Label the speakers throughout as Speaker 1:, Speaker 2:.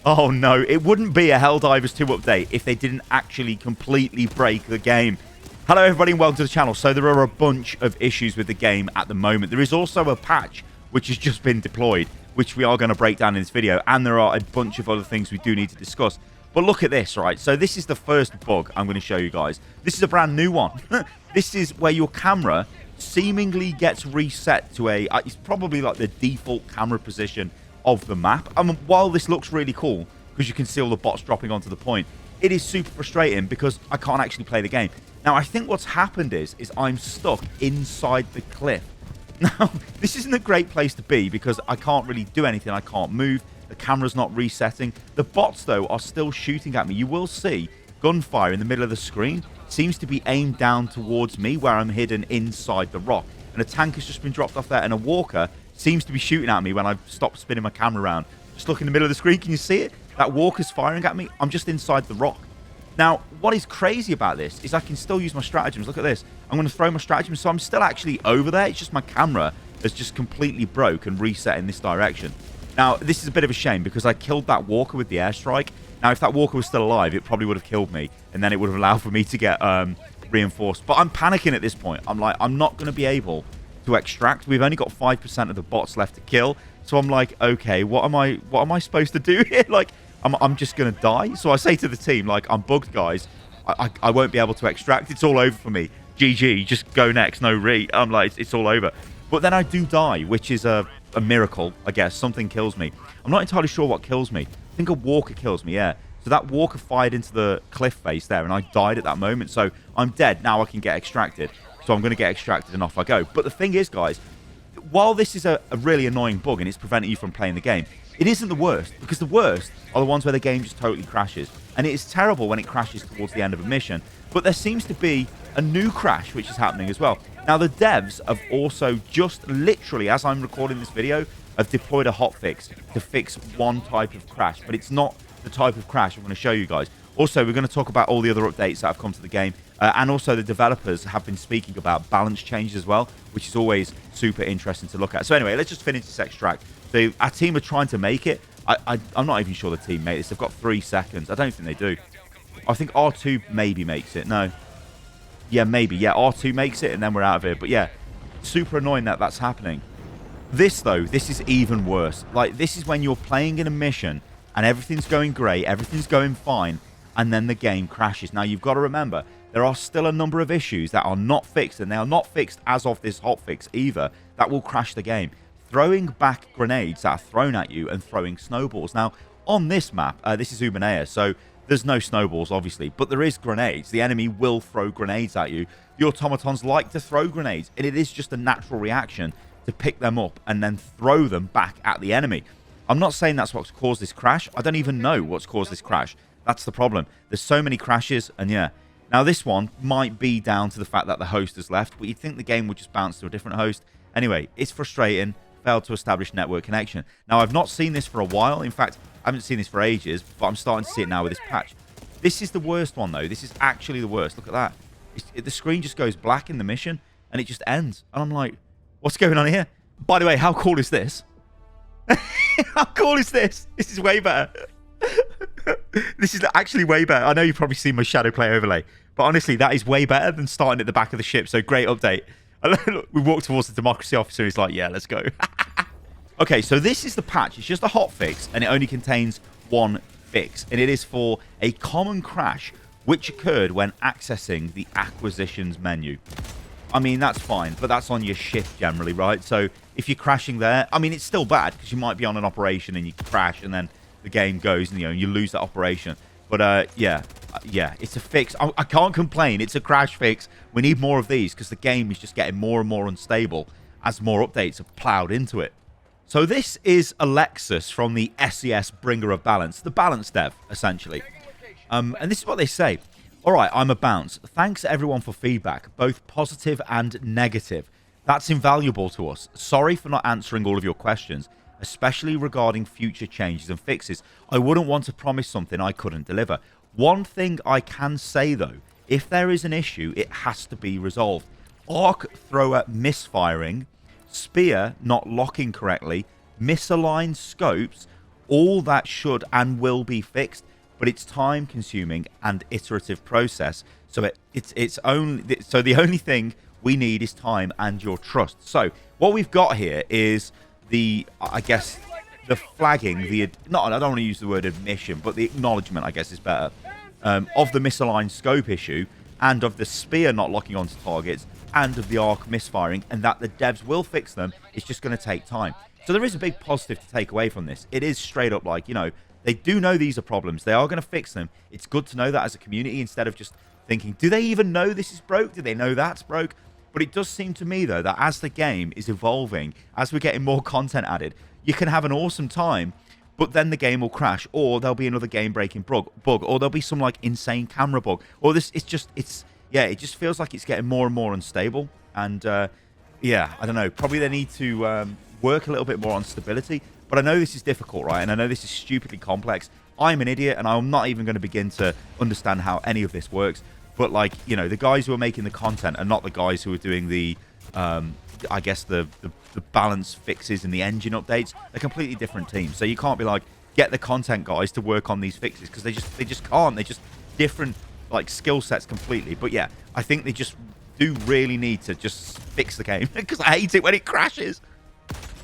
Speaker 1: Oh no, it wouldn't be a Helldivers 2 update if they didn't actually completely break the game. Hello everybody and welcome to the channel. So there are a bunch of issues with the game at the moment. There is also a patch which has just been deployed, which we are going to break down in this video. And there are a bunch of other things we do need to discuss. But look at this, right? So this is the first bug I'm going to show you guys. This is a brand new one. This is where your camera seemingly gets reset to it's probably like the default camera position of the map. While this looks really cool because you can see all the bots dropping onto the point, it is super frustrating because I can't actually play the game. Now, I think what's happened is I'm stuck inside the cliff. Now, this isn't a great place to be because I can't really do anything. I can't move. The camera's not resetting. The bots, though, are still shooting at me. You will see gunfire in the middle of the screen. Seems to be aimed down towards me where I'm hidden inside the rock. And a tank has just been dropped off there, and a walker seems to be shooting at me when I've stopped spinning my camera around. Just look in the middle of the screen. Can you see it? That walker's firing at me. I'm just inside the rock. Now, what is crazy about this is I can still use my stratagems. Look at this. I'm going to throw my stratagems, so I'm still actually over there. It's just my camera has just completely broke and reset in this direction. Now, this is a bit of a shame because I killed that walker with the airstrike. Now, if that walker was still alive, it probably would have killed me, and then it would have allowed for me to get reinforced. But I'm panicking at this point. I'm like, I'm not going to be able to extract. We've only got 5% of the bots left to kill. So I'm like, okay, what am I supposed to do here? Like, I'm just going to die. So I say to the team, like, I'm bugged, guys. I won't be able to extract. It's all over for me. GG, just go next. No re. I'm like, it's all over. But then I do die, which is a miracle, I guess. Something kills me. I'm not entirely sure what kills me. I think a walker kills me, yeah. So that walker fired into the cliff face there, and I died at that moment. So I'm dead. Now I can get extracted. So I'm going to get extracted, and off I go. But the thing is, guys, while this is a really annoying bug, and it's preventing you from playing the game, it isn't the worst. Because the worst are the ones where the game just totally crashes. And it is terrible when it crashes towards the end of a mission. But there seems to be a new crash, which is happening as well. Now, the devs have also just literally, as I'm recording this video, have deployed a hotfix to fix one type of crash. But it's not the type of crash I'm going to show you guys. Also, we're going to talk about all the other updates that have come to the game. And also, the developers have been speaking about balance changes as well, which is always super interesting to look at. So anyway, let's just finish this extract. So our team are trying to make it. I'm not even sure the team made this. They've got 3 seconds. I don't think they do. I think R2 maybe makes it. No. Yeah, maybe. Yeah, R2 makes it, and then we're out of here. But yeah, super annoying that that's happening. This, though, this is even worse. Like, this is when you're playing in a mission, and everything's going great, everything's going fine, and then the game crashes. Now, you've got to remember, there are still a number of issues that are not fixed, and they are not fixed as of this hotfix either, that will crash the game. Throwing back grenades that are thrown at you and throwing snowballs. Now, on this map, this is Umanea, so there's no snowballs, obviously, but there is grenades. The enemy will throw grenades at you. The automatons like to throw grenades, and it is just a natural reaction to pick them up and then throw them back at the enemy. I'm not saying that's what's caused this crash. I don't even know what's caused this crash. That's the problem. There's so many crashes, and yeah. Now, this one might be down to the fact that the host has left, but you'd think the game would just bounce to a different host. Anyway, it's frustrating. Failed to establish network connection. Now, I've not seen this for a while. In fact, I haven't seen this for ages, but I'm starting to see it now with this patch. This is the worst one, though. This is actually the worst. Look at that. The screen just goes black in the mission, and it just ends. And I'm like, what's going on here? By the way, how cool is this? How cool is this? This is way better. This is actually way better. I know you've probably seen my shadow play overlay, but honestly, that is way better than starting at the back of the ship. So great update. We walk towards the democracy officer. He's like, yeah, let's go. Okay, so this is the patch. It's just a hot fix, and it only contains one fix, and it is for a common crash which occurred when accessing the acquisitions menu. I mean, that's fine, but that's on your shift generally, right? So if you're crashing there, I mean, it's still bad because you might be on an operation and you crash, and then the game goes, and you lose that operation. But yeah, it's a fix. I can't complain. It's a crash fix. We need more of these because the game is just getting more and more unstable as more updates have plowed into it. So this is Alexis from the SES Bringer of Balance, the balance dev, essentially. And this is what they say. All right, I'm a bounce. Thanks everyone for feedback, both positive and negative. That's invaluable to us. Sorry for not answering all of your questions, especially regarding future changes and fixes. I wouldn't want to promise something I couldn't deliver. One thing I can say, though, if there is an issue, it has to be resolved. Arc thrower misfiring, spear not locking correctly, misaligned scopes, All that should and will be fixed, but it's time consuming and iterative process. So it's only so the only thing we need is time and your trust. So what we've got here is the, I guess, the flagging, I don't want to use the word admission, but the acknowledgement, I guess, is better, of the misaligned scope issue, and of the spear not locking onto targets, and of the arc misfiring, and that the devs will fix them. It's just going to take time. So there is a big positive to take away from this. It is straight up like, you know, they do know these are problems. They are going to fix them. It's good to know that as a community, instead of just thinking, do they even know this is broke? Do they know that's broke? But it does seem to me, though, that as the game is evolving, as we're getting more content added, you can have an awesome time, but then the game will crash, or there'll be another game-breaking bug, or there'll be some, like, insane camera bug, or it just feels like it's getting more and more unstable, and, yeah, I don't know, probably they need to work a little bit more on stability, but I know this is difficult, right, and I know this is stupidly complex. I'm an idiot, and I'm not even going to begin to understand how any of this works, but, like, you know, the guys who are making the content are not the guys who are doing the, I guess, the balance fixes and the engine updates. They're completely different teams. So you can't be like, get the content guys to work on these fixes, because they just can't. They're just different, like, skill sets completely. But yeah, I think they just do really need to just fix the game, because I hate it when it crashes.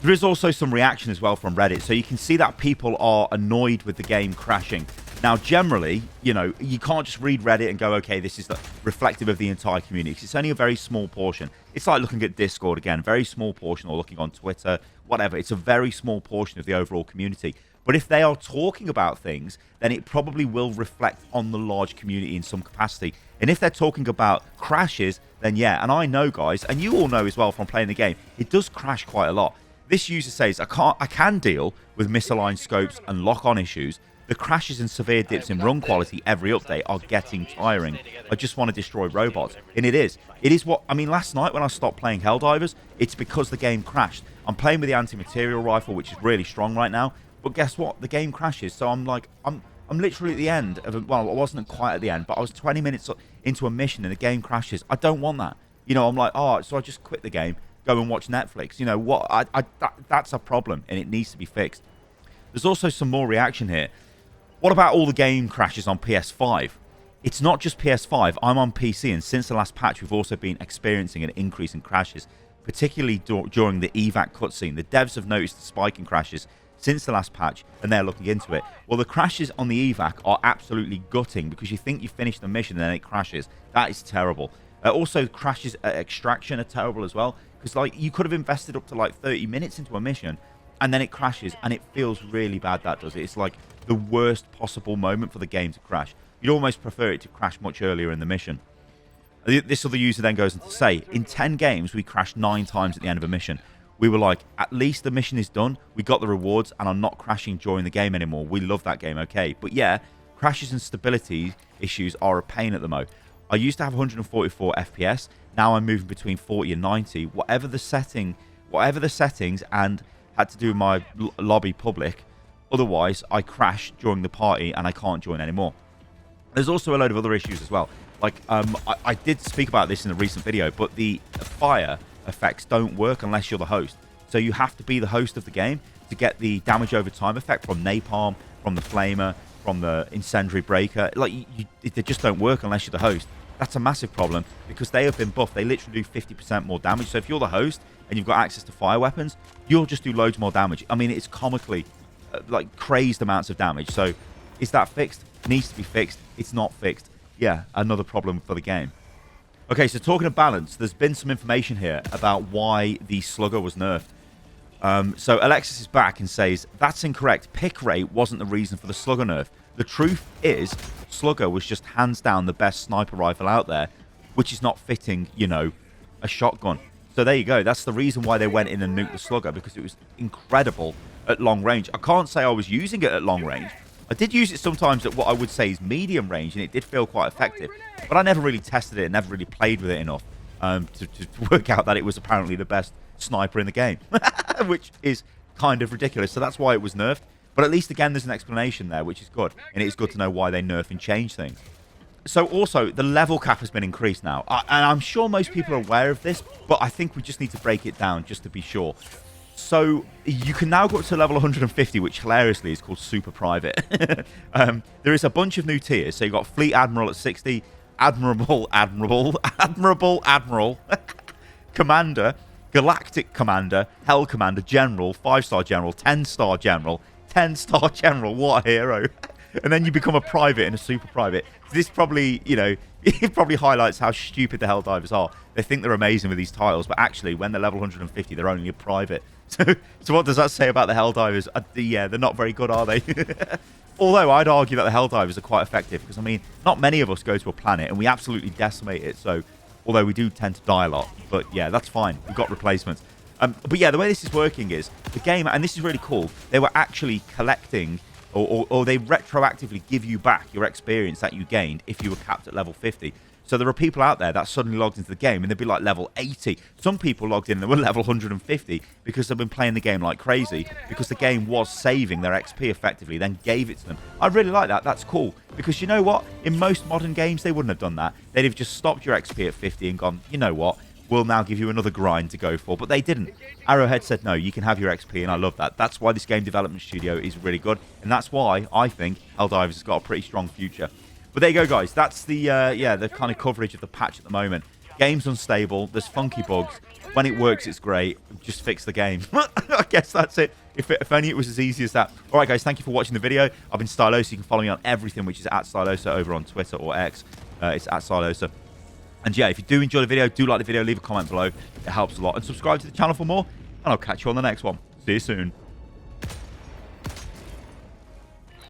Speaker 1: There is also some reaction as well from Reddit, so you can see that people are annoyed with the game crashing. Now, generally, you know, you can't just read Reddit and go, okay, this is reflective of the entire community, because it's only a very small portion. It's like looking at Discord again, very small portion, or looking on Twitter, whatever. It's a very small portion of the overall community. But if they are talking about things, then it probably will reflect on the large community in some capacity. And if they're talking about crashes, then yeah, and I know, guys, and you all know as well from playing the game, it does crash quite a lot. This user says, I can deal with misaligned scopes and lock-on issues. The crashes and severe dips in run quality every update are getting tiring. I just want to destroy robots. And it is. It is what... I mean, last night when I stopped playing Helldivers, it's because the game crashed. I'm playing with the anti-material rifle, which is really strong right now. But guess what? The game crashes. So I'm like... I'm literally at the end of... Well, I wasn't quite at the end, but I was 20 minutes into a mission and the game crashes. I don't want that. You know, I'm like, oh, so I just quit the game, go and watch Netflix. You know what? That's a problem, and it needs to be fixed. There's also some more reaction here. What about all the game crashes on PS5? It's not just PS5. I'm on PC, and since the last patch, we've also been experiencing an increase in crashes, particularly during the evac cutscene. The devs have noticed a spike in crashes since the last patch, and they're looking into it. Well, the crashes on the evac are absolutely gutting, because you think you finished the mission and then it crashes. That is terrible. Also, crashes at extraction are terrible as well, because, like, you could have invested up to like 30 minutes into a mission, and then it crashes, and it feels really bad. That does it. It's like the worst possible moment for the game to crash. You'd almost prefer it to crash much earlier in the mission. This other user then goes on to say, in 10 games, we crashed 9 times at the end of a mission. We were like, at least the mission is done. We got the rewards, and I'm not crashing during the game anymore. We love that game, okay. But yeah, crashes and stability issues are a pain at the mo. I used to have 144 FPS. Now I'm moving between 40 and 90. Whatever the settings, and had to do my lobby public. Otherwise, I crash during the party and I can't join anymore. There's also a load of other issues as well. Like, I did speak about this in a recent video, but the fire effects don't work unless you're the host. So you have to be the host of the game to get the damage over time effect from napalm, from the flamer, from the incendiary breaker. Like, they just don't work unless you're the host. That's a massive problem, because they have been buffed. They literally do 50% more damage. So if you're the host and you've got access to fire weapons, you'll just do loads more damage. I mean, it's comically, like, crazed amounts of damage. So is that fixed? Needs to be fixed. It's not fixed. Yeah, another problem for the game. Okay, so talking of balance, there's been some information here about why the Slugger was nerfed. So Alexis is back and says, that's incorrect. Pick rate wasn't the reason for the Slugger nerf. The truth is, Slugger was just hands down the best sniper rifle out there, which is not fitting, you know, a shotgun. So there you go. That's the reason why they went in and nuked the Slugger, because it was incredible at long range. I can't say I was using it at long range. I did use it sometimes at what I would say is medium range, and it did feel quite effective. But I never really tested it and never really played with it enough to work out that it was apparently the best sniper in the game, which is kind of ridiculous. So that's why it was nerfed. But at least, again, there's an explanation there, which is good. And it is good to know why they nerf and change things. So also, the level cap has been increased now. And I'm sure most people are aware of this, but I think we just need to break it down just to be sure. So you can now go up to level 150, which hilariously is called Super Private. There is a bunch of new tiers. So you've got Fleet Admiral at 60, Admiral, Commander, Galactic Commander, Hell Commander, General, 5-star General, 10-star General, 10-star General. What a hero. And then you become a private and a super private. This probably, you know, it probably highlights how stupid the Helldivers are. They think they're amazing with these titles, but actually, when they're level 150, they're only a private. So what does that say about the Helldivers? Yeah, they're not very good, are they? Although I'd argue that the Helldivers are quite effective, because, I mean, not many of us go to a planet, and we absolutely decimate it. So, although we do tend to die a lot. But, yeah, that's fine. We've got replacements. But, yeah, the way this is working is, the game, and this is really cool, they were actually collecting... Or they retroactively give you back your experience that you gained if you were capped at level 50. So there are people out there that suddenly logged into the game and they'd be like level 80. Some people logged in and they were level 150 because they've been playing the game like crazy, because the game was saving their XP effectively, then gave it to them. I really like that. That's cool. Because you know what? In most modern games, they wouldn't have done that. They'd have just stopped your XP at 50 and gone, you know what? We'll now give you another grind to go for. But they didn't. Arrowhead said, no, you can have your XP, and I love that. That's why this game development studio is really good, and that's why I think Helldivers has got a pretty strong future. But there you go, guys. That's the the kind of coverage of the patch at the moment. Game's unstable. There's funky bugs. When it works, it's great. Just fix the game. I guess that's it. If only it was as easy as that. All right, guys, thank you for watching the video. I've been Stylosa. You can follow me on everything, which is at Stylosa over on Twitter or X. It's at Stylosa. And yeah, if you do enjoy the video, do like the video, leave a comment below. It helps a lot. And subscribe to the channel for more. And I'll catch you on the next one. See you soon.